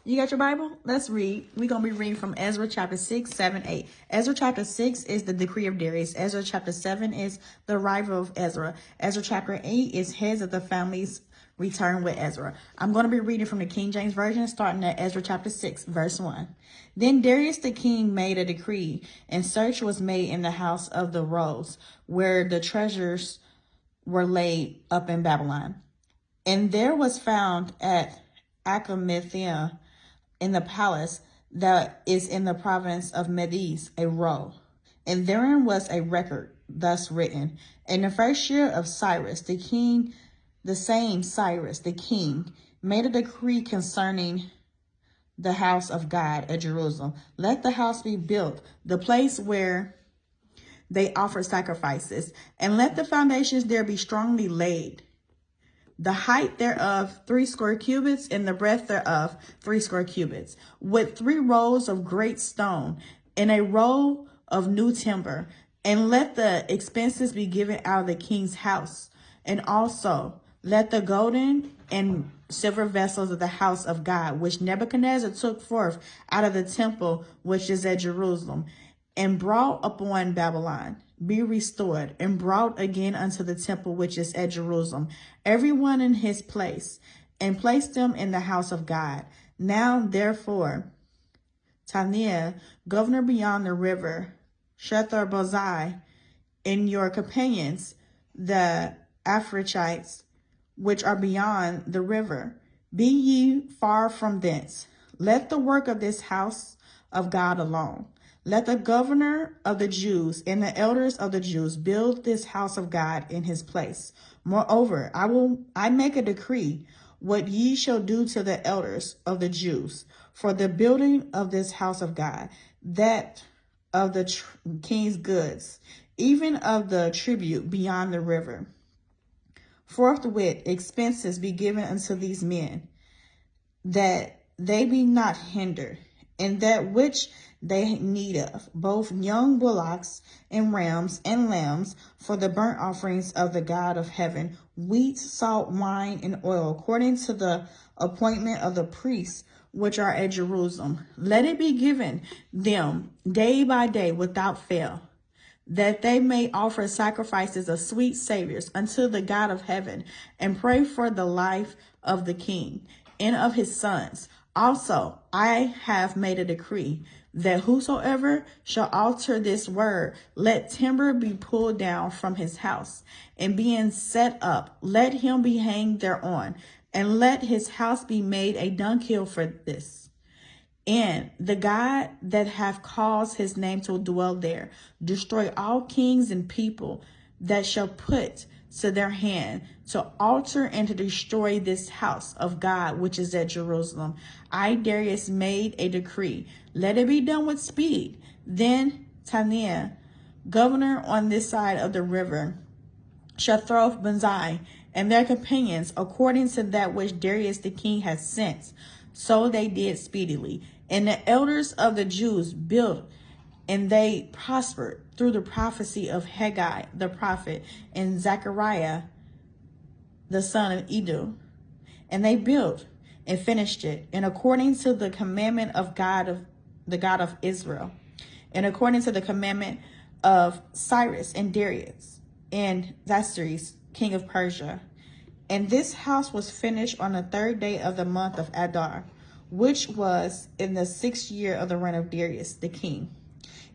You got your Bible? Let's read. We're going to be reading from Ezra chapter 6, 7, 8. Ezra chapter 6 is the decree of Darius. Ezra chapter 7 is the arrival of Ezra. Ezra chapter 8 is heads of the families return with Ezra. I'm going to be reading from the King James Version, starting at Ezra chapter 6, verse 1. Then Darius the king made a decree, and search was made in the house of the rolls, where the treasures were laid up in Babylon. And there was found at Achamithiah, in the palace that is in the province of Medes, a roll. And therein was a record thus written: in the first year of Cyrus the king, the same Cyrus the king made a decree concerning the house of God at Jerusalem. Let the house be built, the place where they offer sacrifices, and let the foundations there be strongly laid. The height thereof 60 cubits, and the breadth thereof 60 cubits, with 3 rows of great stone, and a row of new timber. And let the expenses be given out of the king's house. And also let the golden and silver vessels of the house of God, which Nebuchadnezzar took forth out of the temple which is at Jerusalem, and brought upon Babylon, be restored, and brought again unto the temple which is at Jerusalem, every one in his place, and place them in the house of God. Now therefore, Tania, governor beyond the river, Shethar-Bozai, and your companions, the Africhites, which are beyond the river, be ye far from thence. Let the work of this house of God alone. Let the governor of the Jews and the elders of the Jews build this house of God in his place. Moreover, I make a decree what ye shall do to the elders of the Jews for the building of this house of God, that of the king's goods, even of the tribute beyond the river. Forthwith expenses be given unto these men, that they be not hindered, and that which they need of, both young bullocks and rams and lambs, for the burnt offerings of the God of heaven, wheat, salt, wine, and oil, according to the appointment of the priests which are at Jerusalem. Let it be given them day by day without fail, that they may offer sacrifices of sweet savors unto the God of heaven, and pray for the life of the king and of his sons. Also, I have made a decree that whosoever shall alter this word, let timber be pulled down from his house, and being set up, let him be hanged thereon, and let his house be made a dunghill for this. And the God that hath caused his name to dwell there, destroy all kings and people that shall put to their hand to alter and to destroy this house of God which is at Jerusalem. I, Darius, made a decree. Let it be done with speed. Then Tania, governor on this side of the river, Shethar-Bozai, and their companions, according to that which Darius the king had sent, so they did speedily. And the elders of the Jews built, and they prospered through the prophecy of Haggai the prophet and Zechariah the son of Iddo. And they built and finished it, and according to the commandment of the God of Israel, and according to the commandment of Cyrus and Darius and Xerxes, king of Persia. And this house was finished on the 3rd day of the month of Adar, which was in the 6th year of the reign of Darius the king.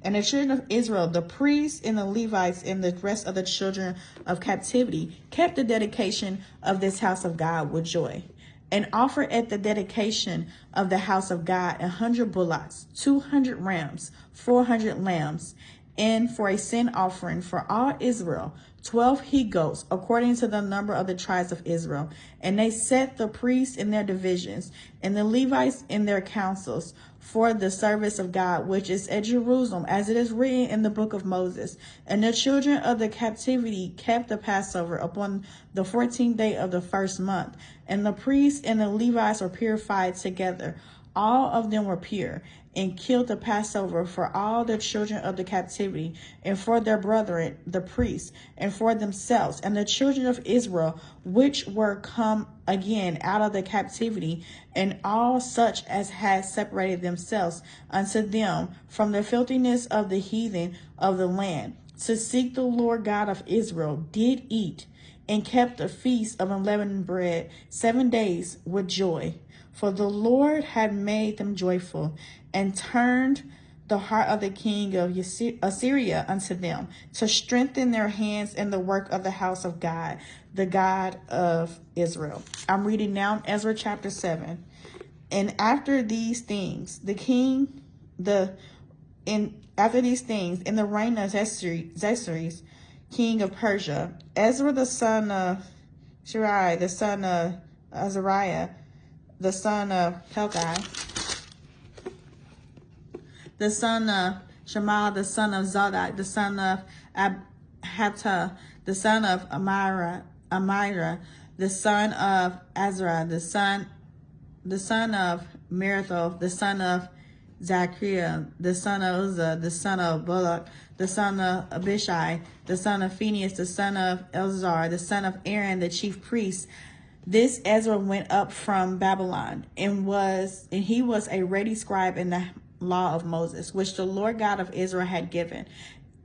And the children of Israel, the priests and the Levites and the rest of the children of captivity, kept the dedication of this house of God with joy, and offered at the dedication of the house of God 100 bullocks, 200 rams, 400 lambs, and for a sin offering for all Israel, 12 he-goats, according to the number of the tribes of Israel. And they set the priests in their divisions, and the Levites in their councils, for the service of God, which is at Jerusalem, as it is written in the book of Moses. And the children of the captivity kept the Passover upon the 14th day of the 1st month. And the priests and the Levites were purified together. All of them were pure, and killed the Passover for all the children of the captivity, and for their brethren, the priests, and for themselves, and the children of Israel, which were come again out of the captivity, and all such as had separated themselves unto them from the filthiness of the heathen of the land, to seek the Lord God of Israel, did eat, and kept the feast of unleavened bread 7 days with joy. For the Lord had made them joyful, and turned the heart of the king of Assyria unto them, to strengthen their hands in the work of the house of God, the God of Israel. I'm reading now Ezra chapter 7. And after these things, after these things, in the reign of Xerxes, king of Persia, Ezra the son of Shirai, the son of Azariah, the son of Helkai, the son of Shema, the son of Zadok, the son of Abhata, the son of Amira, the son of Ezra, the son of Merathoth, the son of Zachariah, the son of Uzzah, the son of Bullock, the son of Abishai, the son of Phinehas, the son of Eleazar, the son of Aaron, the chief priest. This Ezra went up from Babylon, and he was a ready scribe in the law of Moses, which the Lord God of Israel had given.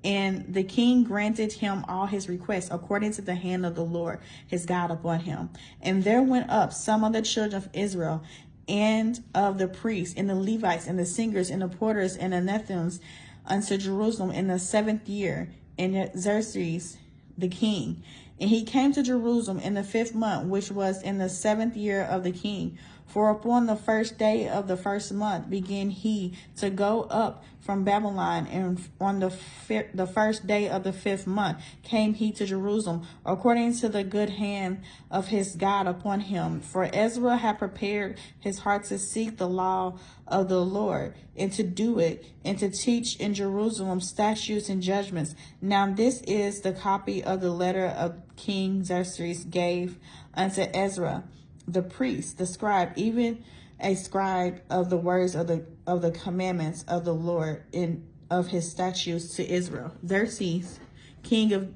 And the king granted him all his requests according to the hand of the Lord his God upon him. And there went up some of the children of Israel, and of the priests, and the Levites, and the singers, and the porters, and the Nethims, unto Jerusalem in the 7th year, in Xerxes the king. And he came to Jerusalem in the 5th month, which was in the 7th year of the king. For upon the 1st day of the 1st month began he to go up from Babylon, and on the 1st day of the 5th month came he to Jerusalem, according to the good hand of his God upon him. For Ezra had prepared his heart to seek the law of the Lord, and to do it, and to teach in Jerusalem statutes and judgments. Now this is the copy of the letter of King Xerxes gave unto Ezra the priest, the scribe, even a scribe of the words of the commandments of the Lord, and of his statutes to Israel. Xerxes, king of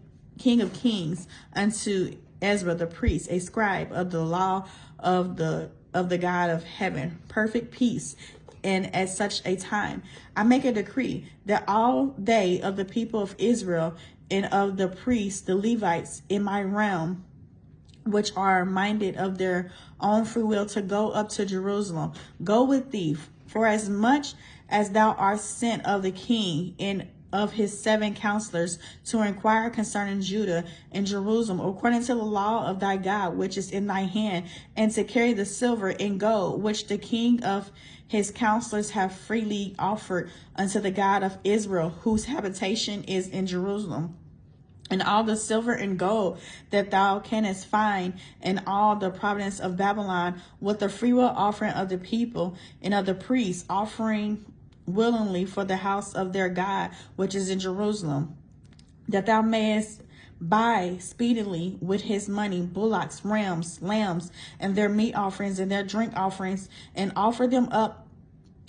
kings, unto Ezra the priest, a scribe of the law of the God of heaven, perfect peace. And at such a time, I make a decree that all they of the people of Israel, and of the priests, the Levites, in my realm, which are minded of their own free will to go up to Jerusalem, go with thee, for as much as thou art sent of the king and of his 7 counselors to inquire concerning Judah and Jerusalem, according to the law of thy God, which is in thy hand, and to carry the silver and gold, which the king of his counselors have freely offered unto the God of Israel, whose habitation is in Jerusalem. And all the silver and gold that thou canst find, and all the province of Babylon, with the freewill offering of the people and of the priests, offering willingly for the house of their God, which is in Jerusalem, that thou mayest buy speedily with his money bullocks, rams, lambs, and their meat offerings and their drink offerings, and offer them up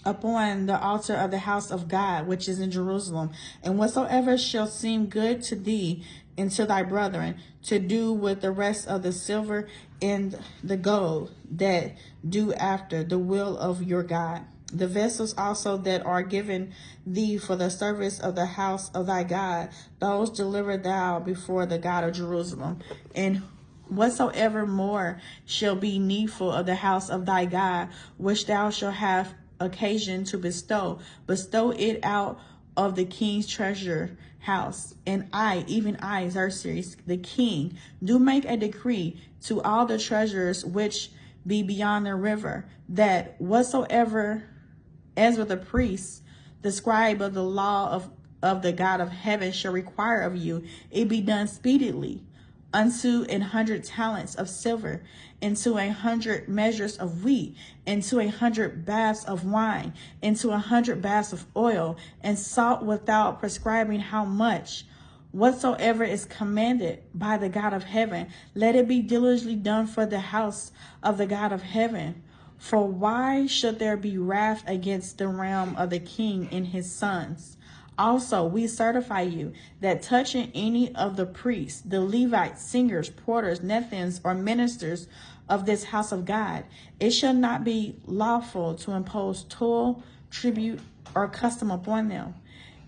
upon the altar of the house of God, which is in Jerusalem. And whatsoever shall seem good to thee and to thy brethren, to do with the rest of the silver and the gold, that do after the will of your God. The vessels also that are given thee for the service of the house of thy God, those deliver thou before the God of Jerusalem. And whatsoever more shall be needful of the house of thy God, which thou shalt have occasion to bestow it out of the king's treasure house. And I, even I, Xerxes the king, do make a decree to all the treasures which be beyond the river, that whatsoever Ezra the priest, the scribe of the law of the God of heaven, shall require of you, it be done speedily, unto 100 talents of silver, into 100 measures of wheat, into 100 baths of wine, into 100 baths of oil, and salt, without prescribing how much. Whatsoever is commanded by the God of heaven, let it be diligently done for the house of the God of heaven. For why should there be wrath against the realm of the king and his sons? Also, we certify you that touching any of the priests, the Levites, singers, porters, Nethins, or ministers of this house of God, it shall not be lawful to impose toll, tribute, or custom upon them.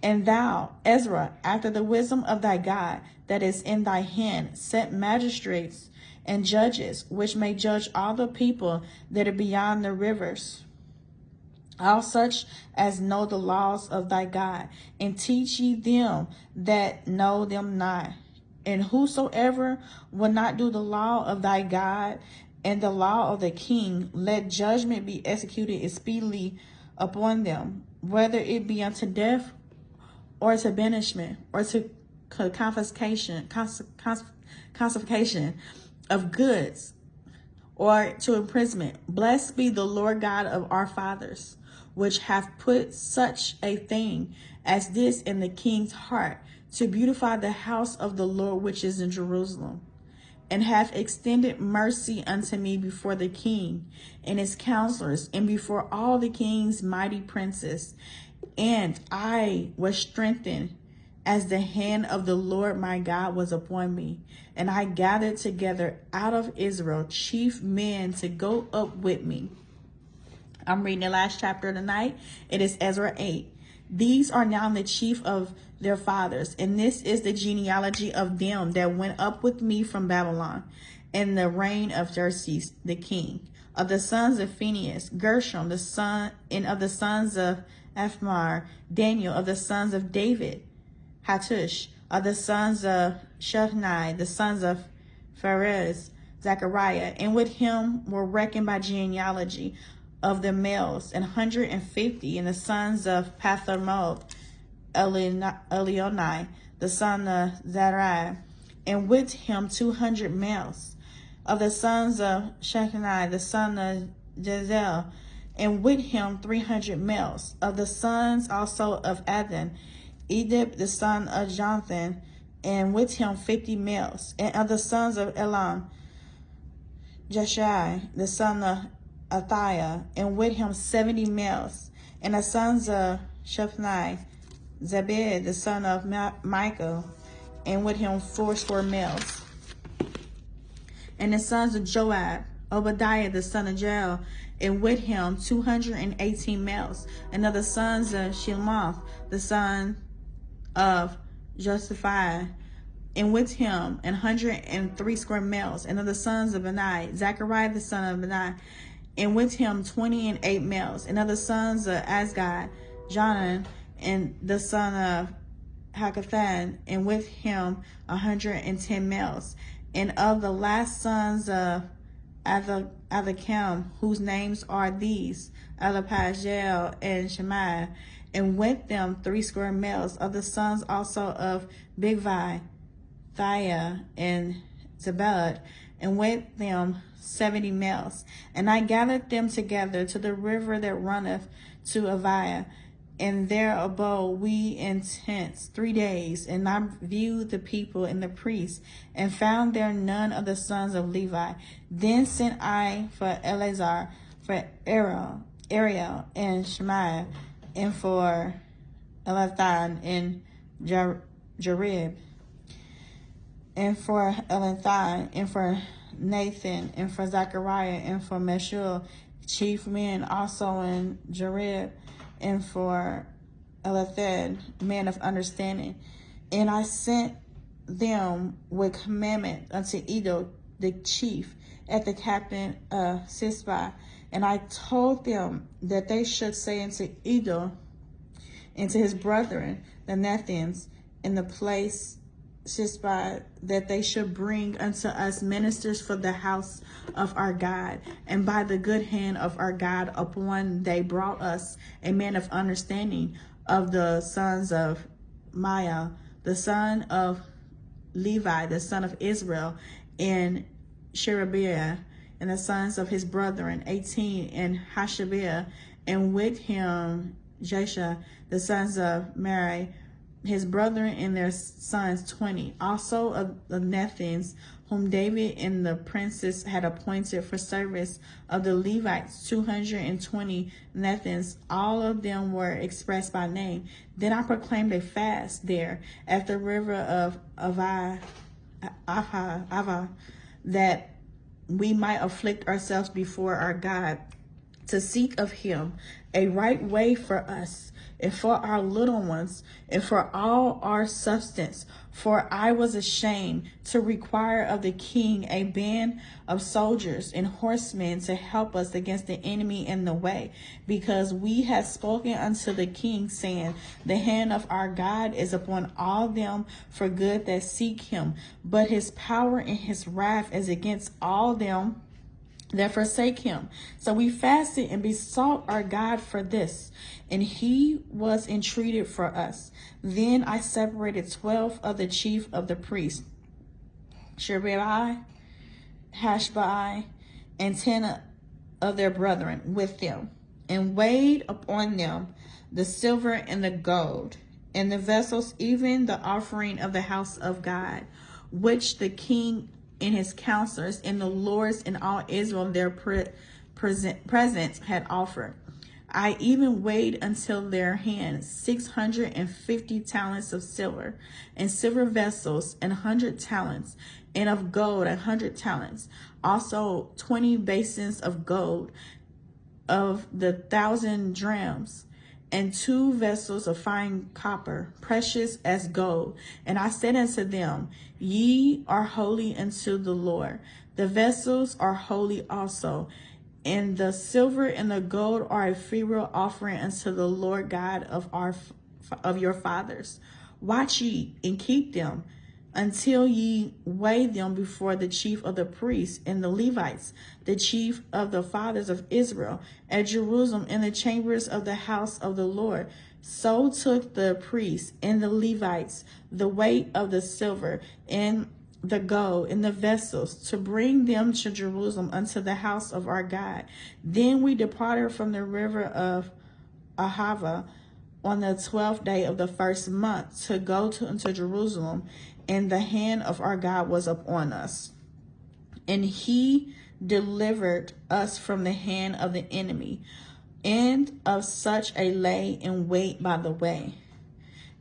And thou, Ezra, after the wisdom of thy God that is in thy hand, set magistrates and judges, which may judge all the people that are beyond the rivers, all such as know the laws of thy God, and teach ye them that know them not. And whosoever will not do the law of thy God and the law of the king, let judgment be executed speedily upon them, whether it be unto death, or to banishment, or to confiscation of goods, or to imprisonment. Blessed be the Lord God of our fathers, which hath put such a thing as this in the king's heart, to beautify the house of the Lord which is in Jerusalem, and hath extended mercy unto me before the king and his counselors, and before all the king's mighty princes. And I was strengthened as the hand of the Lord my God was upon me. And I gathered together out of Israel chief men to go up with me. I'm reading the last chapter of the night. It is Ezra 8. These are now the chief of their fathers, and this is the genealogy of them that went up with me from Babylon in the reign of Xerxes the king. Of the sons of Phinehas, Gershom, the son, and of the sons of Ephmar, Daniel. Of the sons of David, Hattush. Of the sons of Shechani, the sons of Pharez, Zechariah. And with him were reckoned by genealogy of the males 150. And the sons of Pathamoth, Elionai, the son of Zariah. And with him 200 males. Of the sons of Shechani, the son of Jezel, and with him 300 males. Of the sons also of Adon, Edip, the son of Jonathan, and with him 50 males. And of the sons of Elam, Jeshai, the son of Athiah, and with him 70 males. And the sons of Shephani, Zebed, the son of Michael, and with him 40 males. And the sons of Joab, Obadiah, the son of Jael, and with him 218 males. And of the sons of Shelomoth, the son of Josephiah, and with him 103 square males. And of the sons of Benai, Zechariah, the son of Benai, and with him 28 males. And of the sons of Azgad, Jonan, and the son of Hakathan, and with him 110 males. And of the last sons of Adikam, whose names are these, Elapajel and Shemaiah, and with them 80 males. Of the sons also of Bigvai, Thia, and Zebulun, and with them 70 males. And I gathered them together to the river that runneth to Avia, and there abode we in tents 3 days. And I viewed the people and the priests, and found there none of the sons of Levi. Then sent I for Eleazar, for Ariel, and Shemaiah, and for Elathan, and Jarib, and for Elathan, and for Nathan, and for Zechariah, and for Meshul, chief men also in Jarib, and for Elathan, man of understanding. And I sent them with commandment unto Edo, the chief, at the captain of Sispa. And I told them that they should say unto Edo and to his brethren, the Nethins, in the place Sispa, that they should bring unto us ministers for the house of our God. And by the good hand of our God upon they brought us a man of understanding of the sons of Maya, the son of Levi, the son of Israel, and Sherebiah, and the sons of his brethren, 18, and Hashabiah, and with him Jesha, the sons of Mary, his brethren and their sons 20. Also of the Nethins, whom David and the princes had appointed for service, of the Levites 220 Nethins. All of them were expressed by name. Then I proclaimed a fast there at the river of Ava, that we might afflict ourselves before our God, to seek of him a right way for us, and for our little ones, and for all our substance. For I was ashamed to require of the king a band of soldiers and horsemen to help us against the enemy in the way, because we had spoken unto the king, saying, the hand of our God is upon all them for good that seek him, but his power and his wrath is against all them that forsake him. So we fasted and besought our God for this, and he was entreated for us. Then I separated 12 of the chief of the priests, Sherebai, Hashbai, and 10 of their brethren with them, and weighed upon them the silver and the gold, and the vessels, even the offering of the house of God, which the king and his counselors and the lords and all Israel their presents had offered. I even weighed until their hands 650 talents of silver, and silver vessels 100 talents, and of gold 100 talents. Also 20 basins of gold of the 1,000 drams, and 2 vessels of fine copper, precious as gold. And I said unto them, ye are holy unto the Lord. The vessels are holy also. And the silver and the gold are a freewill offering unto the Lord God of your fathers. Watch ye and keep them until ye weigh them before the chief of the priests and the Levites, the chief of the fathers of Israel, at Jerusalem in the chambers of the house of the Lord. So took the priests and the Levites the weight of the silver and the gold and the vessels, to bring them to Jerusalem unto the house of our God. Then we departed from the river of Ahava on the 12th day of the first month to go into Jerusalem, and the hand of our God was upon us. And he delivered us from the hand of the enemy, and of such a lay and wait by the way.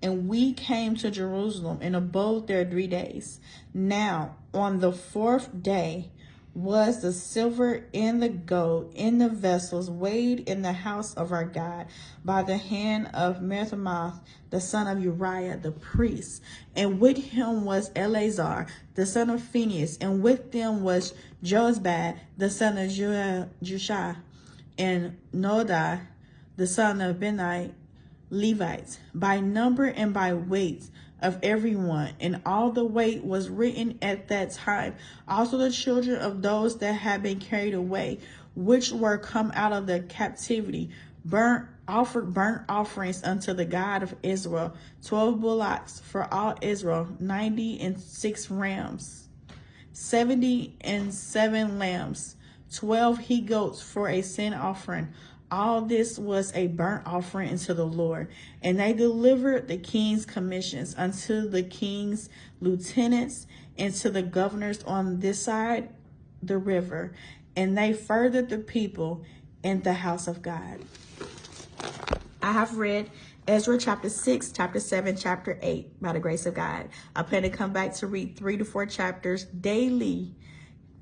And we came to Jerusalem and abode there 3 days. Now on the 4th day was the silver and the gold in the vessels weighed in the house of our God by the hand of Methamoth, the son of Uriah the priest. And with him was Eleazar, the son of Phinehas, and with them was Jozbad, the son of Jushah, and Nodai, the son of Benai, Levites, by number and by weight of everyone, and all the weight was written at that time. Also the children of those that had been carried away, which were come out of the captivity, offered burnt offerings unto the God of Israel, 12 bullocks for all Israel, 96 rams, 77 lambs, 12 he goats for a sin offering. All this was a burnt offering unto the Lord. And they delivered the king's commissions unto the king's lieutenants and to the governors on this side the river. And they furthered the people in the house of God. I have read Ezra chapter 6, chapter 7, chapter 8 by the grace of God. I plan to come back to read 3 to 4 chapters daily.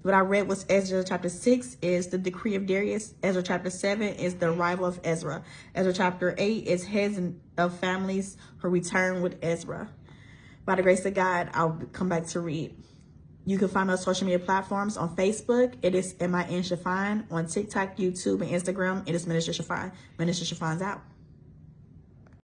What I read was Ezra chapter 6 is the decree of Darius. Ezra chapter 7 is the arrival of Ezra. Ezra chapter 8 is heads of families who return with Ezra. By the grace of God, I'll come back to read. You can find me on social media platforms. On Facebook, it is Minister Chiffon. On TikTok, YouTube, and Instagram, it is Minister Chiffon. Minister Chiffon's out.